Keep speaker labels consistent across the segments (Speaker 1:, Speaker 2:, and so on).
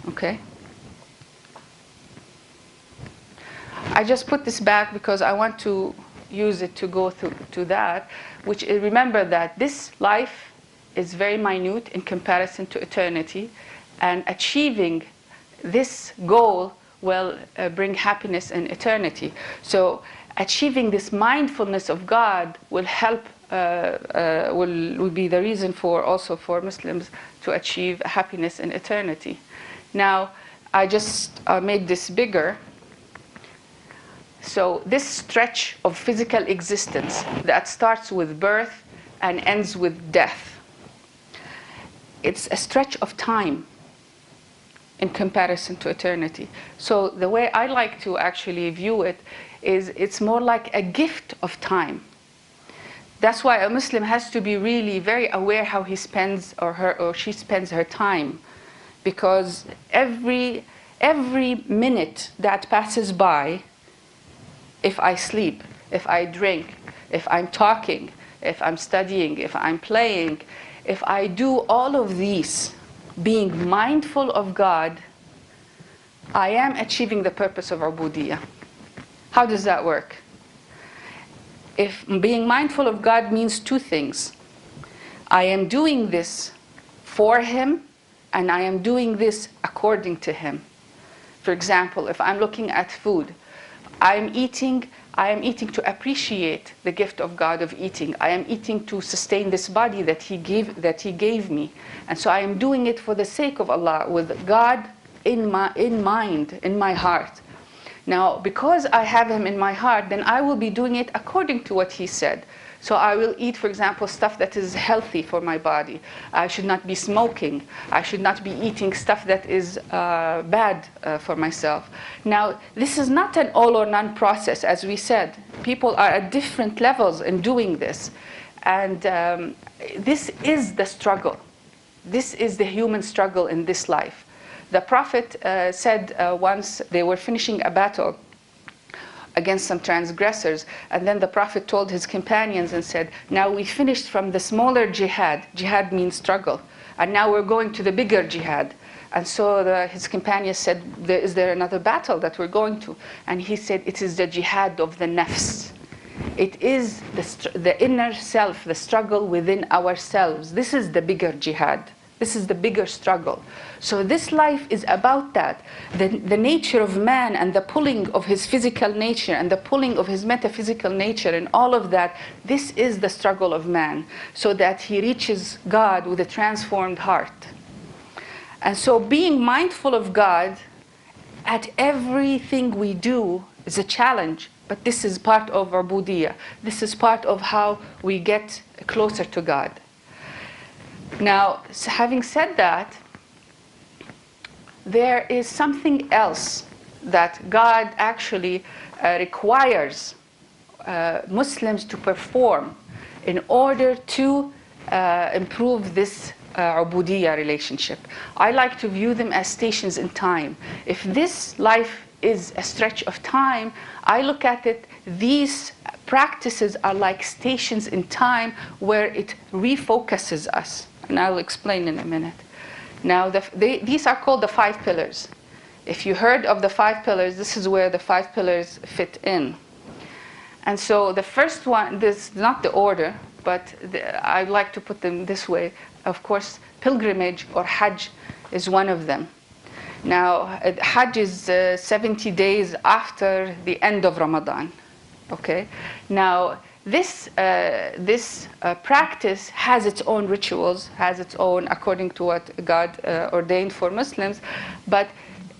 Speaker 1: Okay? I just put this back because I want to use it to go to that, which remember that this life is very minute in comparison to eternity, and achieving this goal will bring happiness in eternity. So achieving this mindfulness of God will help, will be the reason for also for Muslims to achieve happiness in eternity. Now, I just made this bigger. So this stretch of physical existence that starts with birth and ends with death, it's a stretch of time in comparison to eternity. So the way I like to actually view it is it's more like a gift of time. That's why a Muslim has to be really very aware how he spends or she spends her time, because every minute that passes by, if I sleep, if I drink, if I'm talking, if I'm studying, if I'm playing, if I do all of these, being mindful of God, I am achieving the purpose of ubudiyah. How does that work? If being mindful of God means two things. I am doing this for Him, and I am doing this according to Him. For example, if I'm looking at food, I am eating to appreciate the gift of God of eating. I am eating to sustain this body that He gave me. And so I am doing it for the sake of Allah, with God in mind, in my heart. Now, because I have Him in my heart, then I will be doing it according to what He said. So I will eat, for example, stuff that is healthy for my body. I should not be smoking. I should not be eating stuff that is bad for myself. Now, this is not an all or none process, as we said. People are at different levels in doing this. And this is the struggle. This is the human struggle in this life. The Prophet said once they were finishing a battle against some transgressors, and then the Prophet told his companions and said, now we finished from the smaller jihad. Jihad means struggle. And now we're going to the bigger jihad. And so his companions said, is there another battle that we're going to? And he said, it is the jihad of the nafs. It is the inner self, the struggle within ourselves. This is the bigger jihad. This is the bigger struggle. So this life is about that. The nature of man and the pulling of his physical nature and the pulling of his metaphysical nature and all of that, this is the struggle of man, so that he reaches God with a transformed heart. And so being mindful of God at everything we do is a challenge, but this is part of our ubudiyah. This is part of how we get closer to God. Now, having said that, there is something else that God actually requires Muslims to perform in order to improve this ubudiyah relationship. I like to view them as stations in time. If this life is a stretch of time, I look at it, these practices are like stations in time where it refocuses us. And I'll explain in a minute. Now, these are called the 5 pillars. If you heard of the 5 pillars, this is where the 5 pillars fit in. And so the first one, this is not the order, but I'd like to put them this way. Of course, pilgrimage or Hajj is one of them. Now, Hajj is 70 days after the end of Ramadan. Okay? Now, this practice has its own rituals, has its own, according to what God ordained for Muslims, but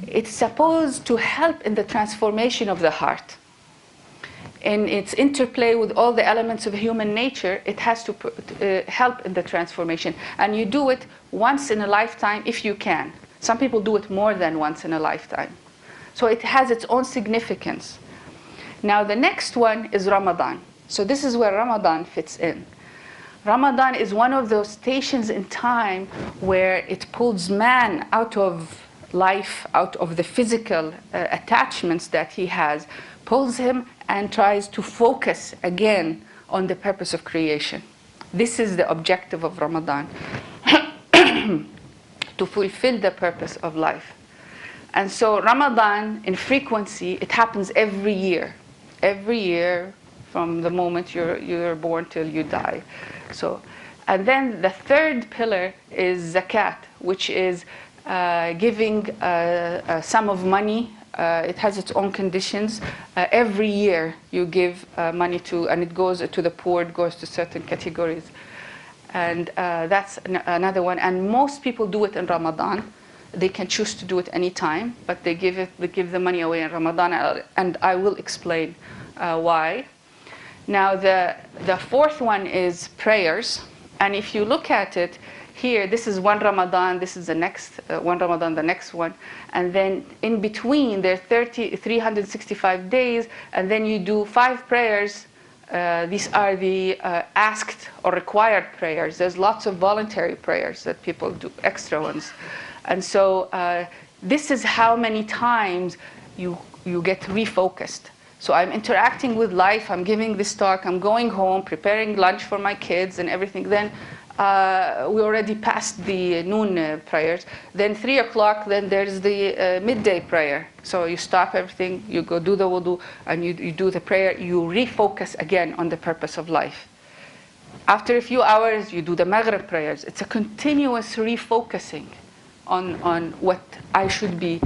Speaker 1: it's supposed to help in the transformation of the heart. In its interplay with all the elements of human nature, it has to help in the transformation. And you do it once in a lifetime if you can. Some people do it more than once in a lifetime. So it has its own significance. Now the next one is Ramadan. So this is where Ramadan fits in. Ramadan is one of those stations in time where it pulls man out of life, out of the physical attachments that he has, pulls him and tries to focus again on the purpose of creation. This is the objective of Ramadan, to fulfill the purpose of life. And so Ramadan, in frequency, it happens every year. Every year, from the moment you're born till you die. So, and then the third pillar is zakat, which is giving a sum of money. It has its own conditions. Every year you give money to, and it goes to the poor, it goes to certain categories. And that's another one. And most people do it in Ramadan. They can choose to do it any time, but they give the money away in Ramadan, and I will explain why. Now the fourth one is prayers, and if you look at it here, this is one Ramadan, this is the next one Ramadan, the next one, and then in between there are 365 days, and then you do 5 prayers. These are the asked or required prayers. There's lots of voluntary prayers that people do, extra ones. And so this is how many times you get refocused. So I'm interacting with life, I'm giving this talk, I'm going home, preparing lunch for my kids and everything. Then we already passed the noon prayers. Then 3 o'clock, then there's the midday prayer. So you stop everything, you go do the wudu, and you do the prayer, you refocus again on the purpose of life. After a few hours, you do the Maghrib prayers. It's a continuous refocusing on what I should be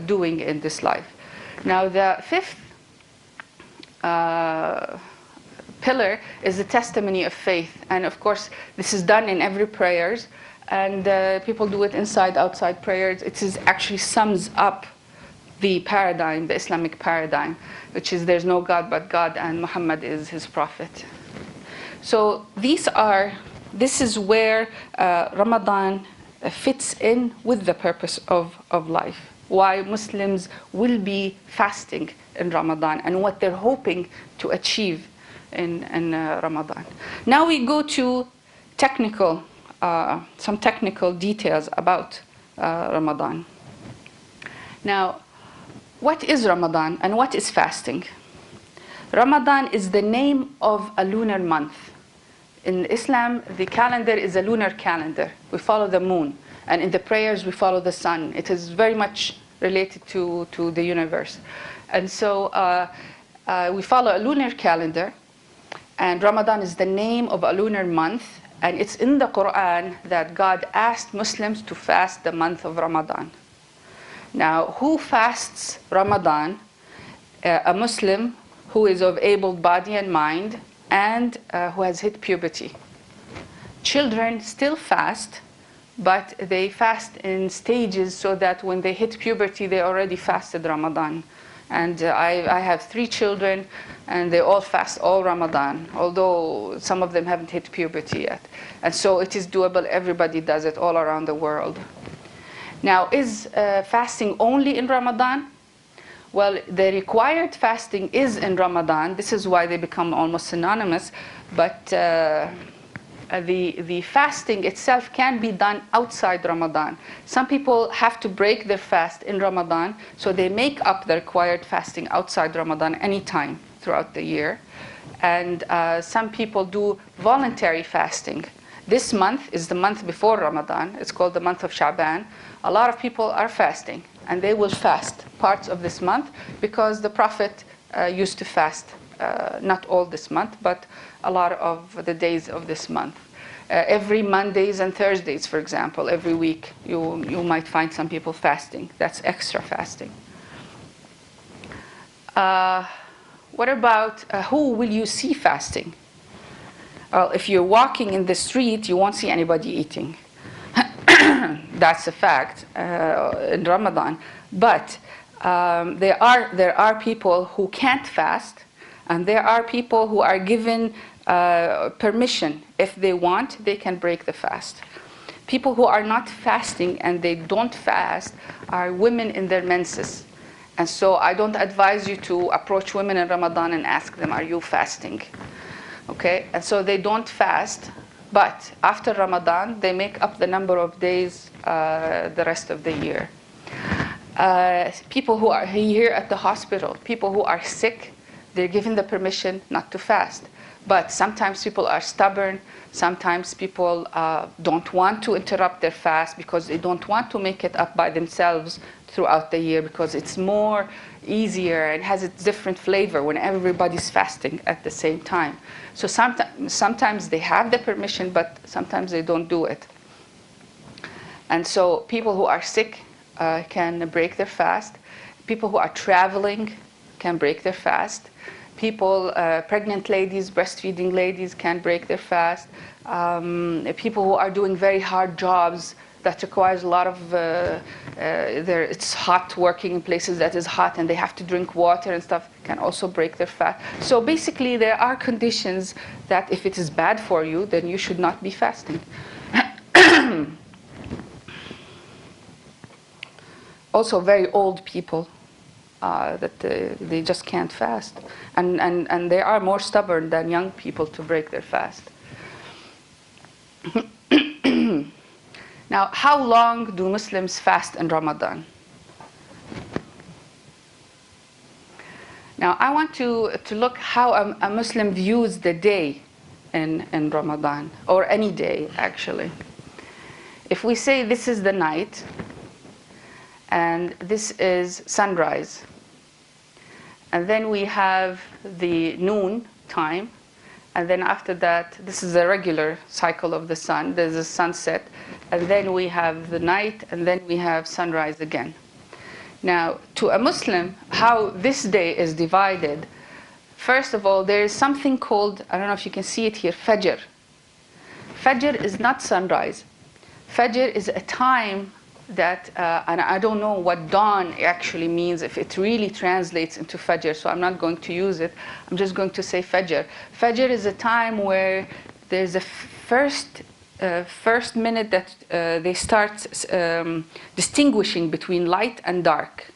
Speaker 1: doing in this life. Now the fifth pillar is the testimony of faith. And of course, this is done in every prayers. And people do it inside, outside prayers. It actually sums up the paradigm, the Islamic paradigm, which is there's no God but God and Muhammad is his prophet. So this is where Ramadan fits in with the purpose of life. Why Muslims will be fasting in Ramadan and what they're hoping to achieve in Ramadan. Now we go to some technical details about Ramadan. Now, what is Ramadan and what is fasting? Ramadan is the name of a lunar month. In Islam, the calendar is a lunar calendar. We follow the moon. And in the prayers, we follow the sun. It is very much related to the universe. And so we follow a lunar calendar. And Ramadan is the name of a lunar month. And it's in the Quran that God asked Muslims to fast the month of Ramadan. Now, who fasts Ramadan? A Muslim who is of able body and mind and who has hit puberty. Children still fast, but they fast in stages so that when they hit puberty, they already fasted Ramadan. And I have 3 children, and they all fast all Ramadan, although some of them haven't hit puberty yet. And so it is doable. Everybody does it all around the world. Now, is fasting only in Ramadan? Well, the required fasting is in Ramadan. This is why they become almost synonymous. But the fasting itself can be done outside Ramadan. Some people have to break their fast in Ramadan, so they make up the required fasting outside Ramadan anytime throughout the year. And some people do voluntary fasting. This month is the month before Ramadan. It's called the month of Sha'ban. A lot of people are fasting, and they will fast parts of this month because the Prophet used to fast, not all this month, but a lot of the days of this month. Every Mondays and Thursdays, for example, every week, you might find some people fasting. That's extra fasting. What about who will you see fasting? Well, if you're walking in the street, you won't see anybody eating. That's a fact in Ramadan. But there are people who can't fast, and there are people who are given permission. If they want, they can break the fast. People who are not fasting and they don't fast are women in their menses. And so I don't advise you to approach women in Ramadan and ask them, are you fasting? Okay, and so they don't fast, but after Ramadan, they make up the number of days the rest of the year. People who are here at the hospital, people who are sick, they're given the permission not to fast. But sometimes people are stubborn. Sometimes people don't want to interrupt their fast because they don't want to make it up by themselves throughout the year, because it's more easier and has a different flavor when everybody's fasting at the same time. So sometimes they have the permission, but sometimes they don't do it. And so people who are sick can break their fast. People who are traveling can break their fast. People, pregnant ladies, breastfeeding ladies can break their fast. People who are doing very hard jobs that requires a lot of, it's hot, working in places that is hot and they have to drink water and stuff, can also break their fast. So basically there are conditions that if it is bad for you, then you should not be fasting. Also very old people, that they just can't fast. And they are more stubborn than young people to break their fast. Now, how long do Muslims fast in Ramadan? Now, I want to look how a Muslim views the day in Ramadan, or any day, actually. If we say this is the night, and this is sunrise, and then we have the noon time, and then after that, this is a regular cycle of the sun. There's a sunset, and then we have the night, and then we have sunrise again. Now, to a Muslim, how this day is divided, first of all, there is something called, I don't know if you can see it here, Fajr. Fajr is not sunrise. Fajr is a time that, and I don't know what dawn actually means, if it really translates into Fajr, so I'm not going to use it. I'm just going to say Fajr. Fajr is a time where there's a first minute that they start distinguishing between light and dark.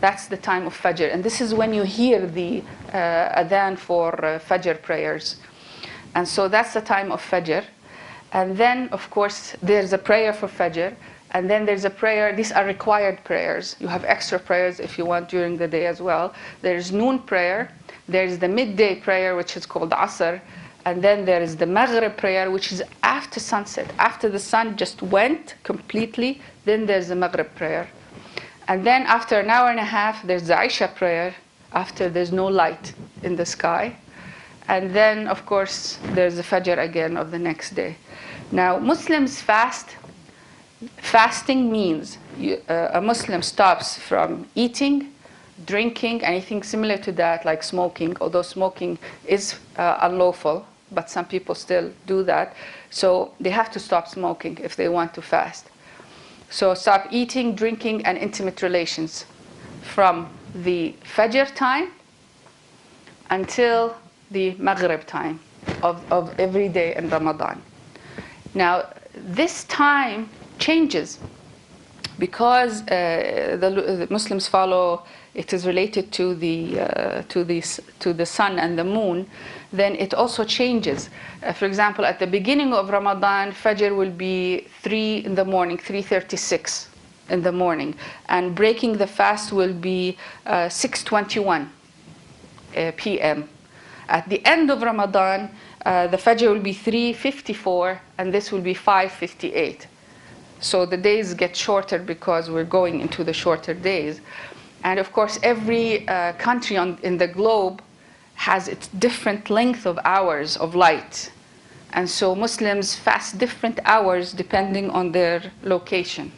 Speaker 1: That's the time of Fajr. And this is when you hear the adhan for Fajr prayers. And so that's the time of Fajr. And then, of course, there's a prayer for Fajr. And then there's a prayer. These are required prayers. You have extra prayers if you want during the day as well. There's noon prayer. There's the midday prayer, which is called Asr. And then there is the Maghrib prayer, which is after sunset. After the sun just went completely, then there's the Maghrib prayer. And then after an hour and a half, there's the Isha prayer, after there's no light in the sky. And then, of course, there's the Fajr again of the next day. Now, Muslims fast. Fasting means a Muslim stops from eating, drinking, anything similar to that, like smoking, although smoking is unlawful, but some people still do that. So they have to stop smoking if they want to fast. So stop eating, drinking, and intimate relations from the Fajr time until the Maghrib time of every day in Ramadan. Now, this time changes because the Muslims follow, it is related to the sun and the moon. Then it also changes. For example, at the beginning of Ramadan, Fajr will be 3 in the morning, 3:36 in the morning, and breaking the fast will be 6:21 p.m. At the end of Ramadan, the Fajr will be 3:54, and this will be 5:58. So the days get shorter because we're going into the shorter days. And of course, every country in the globe has its different length of hours of light. And so Muslims fast different hours depending on their location.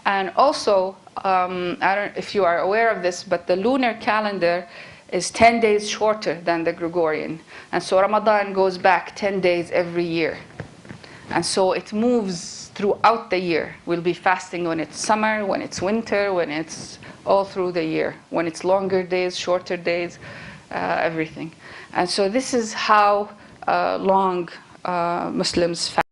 Speaker 1: And also, I don't know if you are aware of this, but the lunar calendar is 10 days shorter than the Gregorian. And so Ramadan goes back 10 days every year. And so it moves throughout the year. We'll be fasting when it's summer, when it's winter, when it's all through the year, when it's longer days, shorter days, everything. And so this is how long Muslims fast.